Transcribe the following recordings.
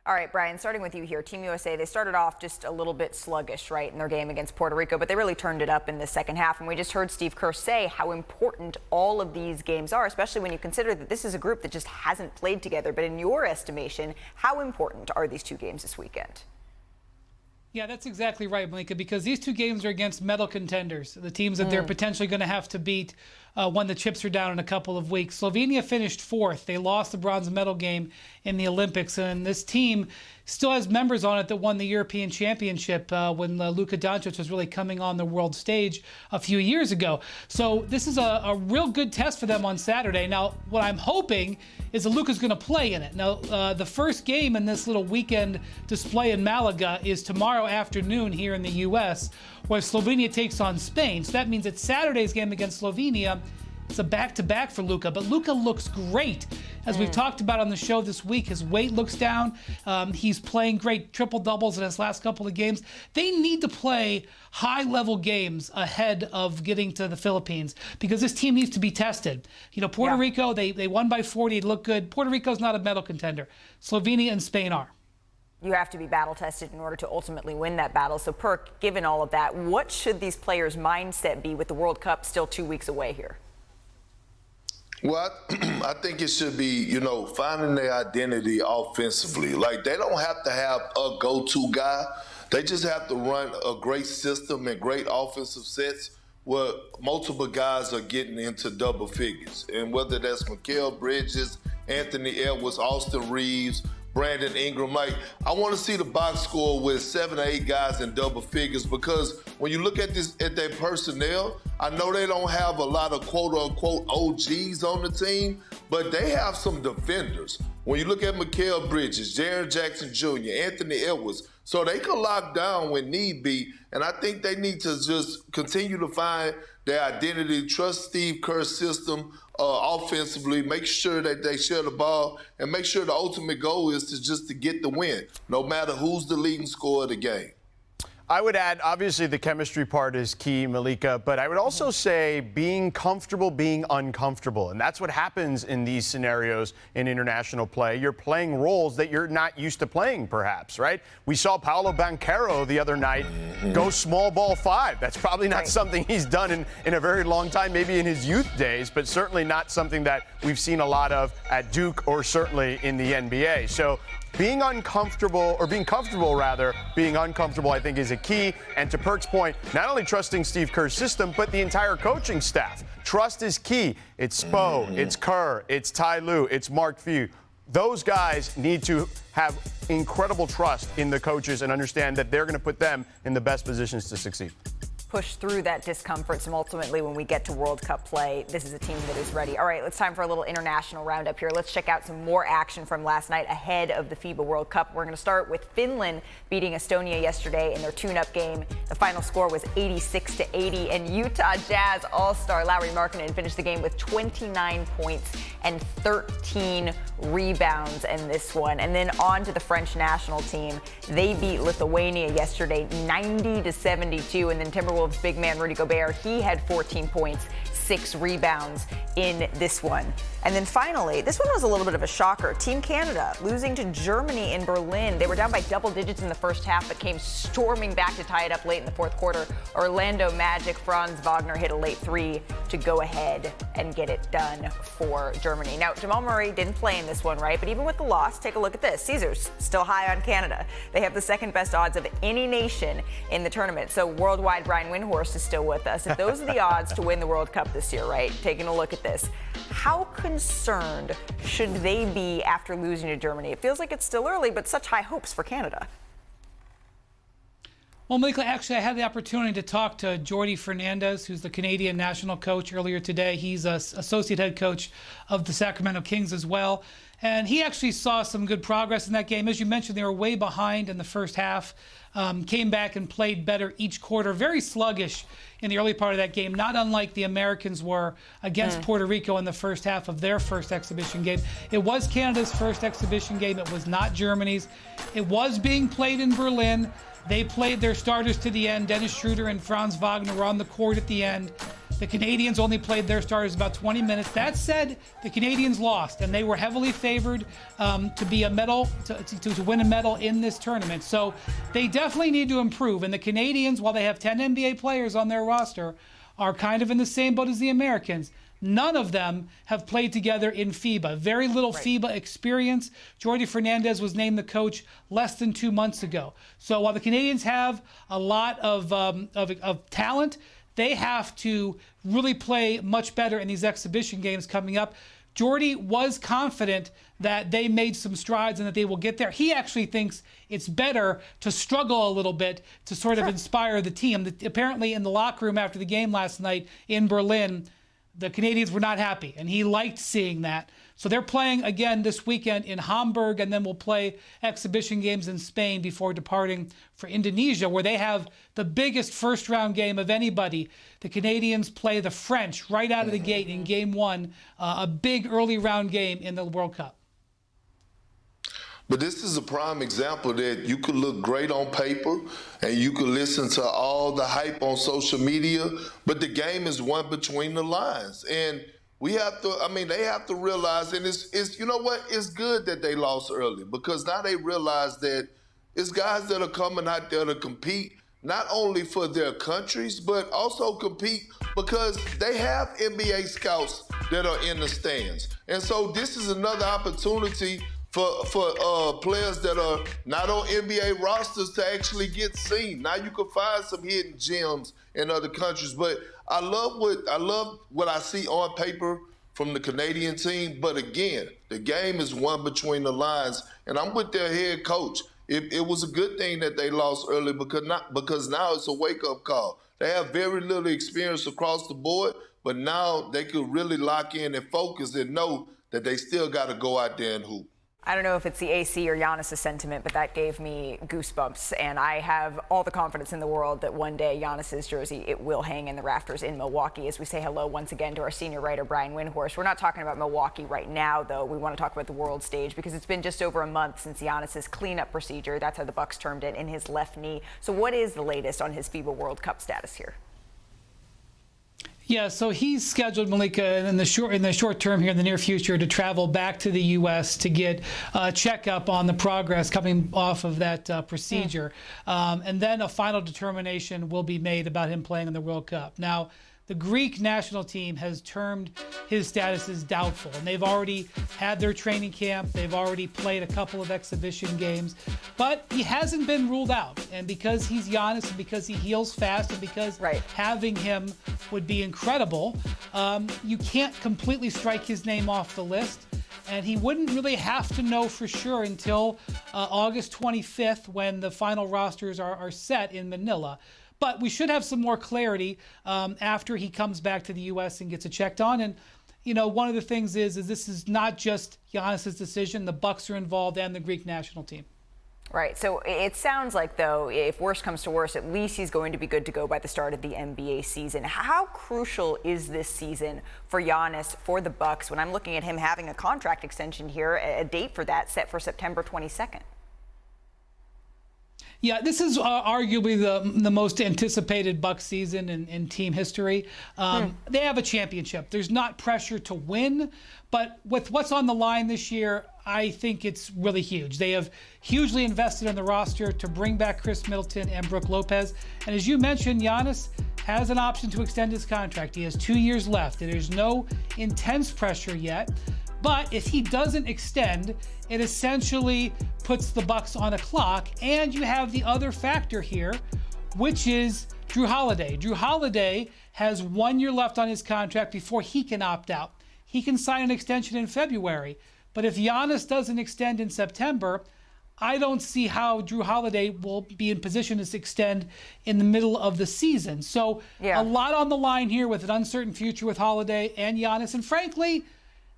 All right, Brian, starting with you here. Team USA, they started off just a little bit sluggish, right, in their game against Puerto Rico, but they really turned it up in the second half. And we just heard Steve Kerr say how important all of these games are, especially when you consider that this is a group that just hasn't played together. But in your estimation, how important are these two games this weekend? Yeah, that's exactly right, Malika, because these two games are against medal contenders, the teams that they're potentially going to have to beat when the chips are down in a couple of weeks. Slovenia finished fourth. They lost the bronze medal game in the Olympics, and this team still has members on it that won the European Championship when Luka Doncic was really coming on the world stage a few years ago. So this is a real good test for them on Saturday. Now, what I'm hoping is that Luka's going to play in it. Now, the first game in this little weekend display in Malaga is tomorrow afternoon here in the U.S., where Slovenia takes on Spain. So that means that Saturday's game against Slovenia, it's a back-to-back for Luka. But Luka looks great. As we've talked about on the show this week, his weight looks down. He's playing great triple-doubles in his last couple of games. They need to play high-level games ahead of getting to the Philippines because this team needs to be tested. You know, Puerto Rico, they won by 40. It looked good. Puerto Rico's not a medal contender. Slovenia and Spain are. You have to be battle-tested in order to ultimately win that battle. So, Perk, given all of that, what should these players' mindset be with the World Cup still 2 weeks away here? Well, I think it should be, finding their identity offensively. Like, they don't have to have a go-to guy. They just have to run a great system and great offensive sets where multiple guys are getting into double figures. And whether that's Mikal Bridges, Anthony Edwards, Austin Reeves, Brandon Ingram. Like, I want to see the box score with 7 or 8 guys in double figures because when you look at their personnel, I know they don't have a lot of quote-unquote OGs on the team, but they have some defenders. When you look at Mikal Bridges, Jaren Jackson Jr., Anthony Edwards, so they can lock down when need be, and I think they need to just continue to find their identity, trust Steve Kerr's system offensively, make sure that they share the ball, and make sure the ultimate goal is to get the win, no matter who's the leading scorer of the game. I would add, obviously, the chemistry part is key, Malika, but I would also say being comfortable being uncomfortable. And that's what happens in these scenarios in international play. You're playing roles that you're not used to playing, perhaps, right? We saw Paolo Banchero the other night go small ball 5. That's probably not something he's done in a very long time, maybe in his youth days, but certainly not something that we've seen a lot of at Duke or certainly in the NBA. So being uncomfortable, or being comfortable rather, being uncomfortable, I think is a key. And to Perk's point, not only trusting Steve Kerr's system, but the entire coaching staff. Trust is key. It's Spo, it's Kerr, it's Ty Lue, it's Mark Few. Those guys need to have incredible trust in the coaches and understand that they're going to put them in the best positions to succeed. Push through that discomfort, so ultimately when we get to World Cup play, this is a team that is ready. All right, it's time for a little international roundup here. Let's check out some more action from last night ahead of the FIBA World Cup. We're going to start with Finland beating Estonia yesterday in their tune-up game. The final score was 86-80, and Utah Jazz all-star Lauri Markkanen finished the game with 29 points and 13 rebounds in this one. And then on to the French national team. They beat Lithuania yesterday 90-72, and then Timberwolves big man Rudy Gobert, he had 14 points, 6 rebounds in this one. And then finally, this one was a little bit of a shocker. Team Canada losing to Germany in Berlin. They were down by double digits in the first half, but came storming back to tie it up late in the fourth quarter. Orlando Magic Franz Wagner hit a late 3 to go ahead and get it done for Germany. Now, Jamal Murray didn't play in this one, right? But even with the loss, take a look at this. Caesars still high on Canada. They have the second best odds of any nation in the tournament. So worldwide, Brian Windhorst is still with us. If those are the odds to win the World Cup this year, right? Taking a look at this. How concerned should they be after losing to Germany? It feels like it's still early, but such high hopes for Canada. Well, Malika, actually, I had the opportunity to talk to Jordi Fernandez, who's the Canadian national coach, earlier today. He's an associate head coach of the Sacramento Kings as well. And he actually saw some good progress in that game. As you mentioned, they were way behind in the first half, came back and played better each quarter. Very sluggish in the early part of that game, not unlike the Americans were against Puerto Rico in the first half of their first exhibition game. It was Canada's first exhibition game. It was not Germany's. It was being played in Berlin. They played their starters to the end. Dennis Schroeder and Franz Wagner were on the court at the end. The Canadians only played their starters about 20 minutes. That said, the Canadians lost, and they were heavily favored to be a medal, to win a medal in this tournament. So they definitely need to improve. And the Canadians, while they have 10 NBA players on their roster, are kind of in the same boat as the Americans. None of them have played together in FIBA. Very little FIBA experience. Jordi Fernandez was named the coach less than 2 months ago. So while the Canadians have a lot of talent, they have to really play much better in these exhibition games coming up. Jordi was confident that they made some strides and that they will get there. He actually thinks it's better to struggle a little bit to sort of inspire the team. Apparently in the locker room after the game last night in Berlin, the Canadians were not happy, and he liked seeing that. So they're playing again this weekend in Hamburg, and then we'll play exhibition games in Spain before departing for Indonesia, where they have the biggest first-round game of anybody. The Canadians play the French right out of the gate in Game 1, a big early round game in the World Cup. But this is a prime example that you could look great on paper and you could listen to all the hype on social media, but the game is won between the lines. And we have to, they have to realize, and it's you know what, it's good that they lost early, because now they realize that it's guys that are coming out there to compete, not only for their countries, but also compete because they have NBA scouts that are in the stands. And so this is another opportunity for players that are not on NBA rosters to actually get seen. Now you can find some hidden gems in other countries, but I love what I see on paper from the Canadian team. But again, the game is won between the lines, and I'm with their head coach. It was a good thing that they lost early because now it's a wake-up call. They have very little experience across the board, but now they could really lock in and focus and know that they still got to go out there and hoop. I don't know if it's the AC or Giannis' sentiment, but that gave me goosebumps. And I have all the confidence in the world that one day Giannis' jersey, it will hang in the rafters in Milwaukee. As we say hello once again to our senior writer, Brian Windhorst. We're not talking about Milwaukee right now, though. We want to talk about the world stage because it's been just over a month since Giannis' cleanup procedure. That's how the Bucks termed it, in his left knee. So what is the latest on his FIBA World Cup status here? Yeah, so he's scheduled, Malika, in the short term here in the near future to travel back to the U.S. to get a checkup on the progress coming off of that procedure. And then a final determination will be made about him playing in the World Cup. Now, the Greek national team has termed his status as doubtful, and they've already had their training camp. They've already played a couple of exhibition games, but he hasn't been ruled out. And because he's Giannis, and because he heals fast, and because having him would be incredible, you can't completely strike his name off the list. And he wouldn't really have to know for sure until August 25th, when the final rosters are set in Manila. But we should have some more clarity after he comes back to the U.S. and gets it checked on. And, you know, one of the things is this is not just Giannis' decision. The Bucks are involved and the Greek national team. Right. So it sounds like, though, if worse comes to worse, at least he's going to be good to go by the start of the NBA season. How crucial is this season for Giannis, for the Bucks, when I'm looking at him having a contract extension here, a date for that set for September 22nd? Yeah, this is arguably the most anticipated Bucks season in team history. They have a championship. There's not pressure to win, but with what's on the line this year, I think it's really huge. They have hugely invested in the roster to bring back Chris Middleton and Brook Lopez. And as you mentioned, Giannis has an option to extend his contract. He has 2 years left, and there's no intense pressure yet. But if he doesn't extend, it essentially puts the Bucks on a clock. And you have the other factor here, which is Jrue Holiday. Jrue Holiday has 1 year left on his contract before he can opt out. He can sign an extension in February. But if Giannis doesn't extend in September, I don't see how Jrue Holiday will be in position to extend in the middle of the season. So a lot on the line here with an uncertain future with Holiday and Giannis. And frankly,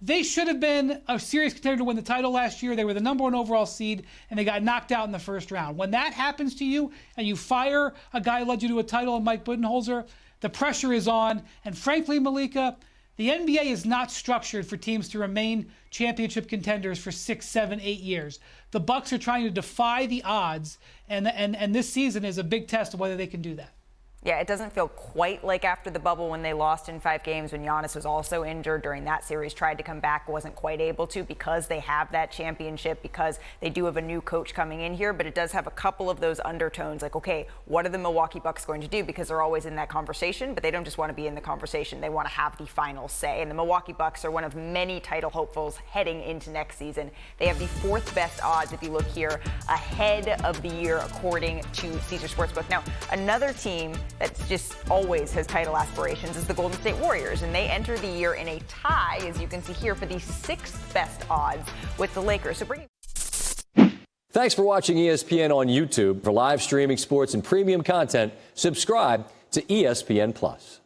they should have been a serious contender to win the title last year. They were the #1 overall seed, and they got knocked out in the first round. When that happens to you and you fire a guy who led you to a title in Mike Budenholzer, the pressure is on. And frankly, Malika, the NBA is not structured for teams to remain championship contenders for 6, 7, 8 years. The Bucks are trying to defy the odds, and this season is a big test of whether they can do that. Yeah, it doesn't feel quite like after the bubble when they lost in 5 games, when Giannis was also injured during that series, tried to come back, wasn't quite able to, because they have that championship, because they do have a new coach coming in here. But it does have a couple of those undertones, like, okay, what are the Milwaukee Bucks going to do? Because they're always in that conversation, but they don't just want to be in the conversation. They want to have the final say. And the Milwaukee Bucks are one of many title hopefuls heading into next season. They have the 4th best odds, if you look here, ahead of the year, according to Caesar Sportsbook. Now, another team that just always has title aspirations is the Golden State Warriors, and they enter the year in a tie, as you can see here, for the 6th best odds with the Lakers. So Thanks for watching ESPN on YouTube. For live streaming sports and premium content, subscribe to ESPN Plus.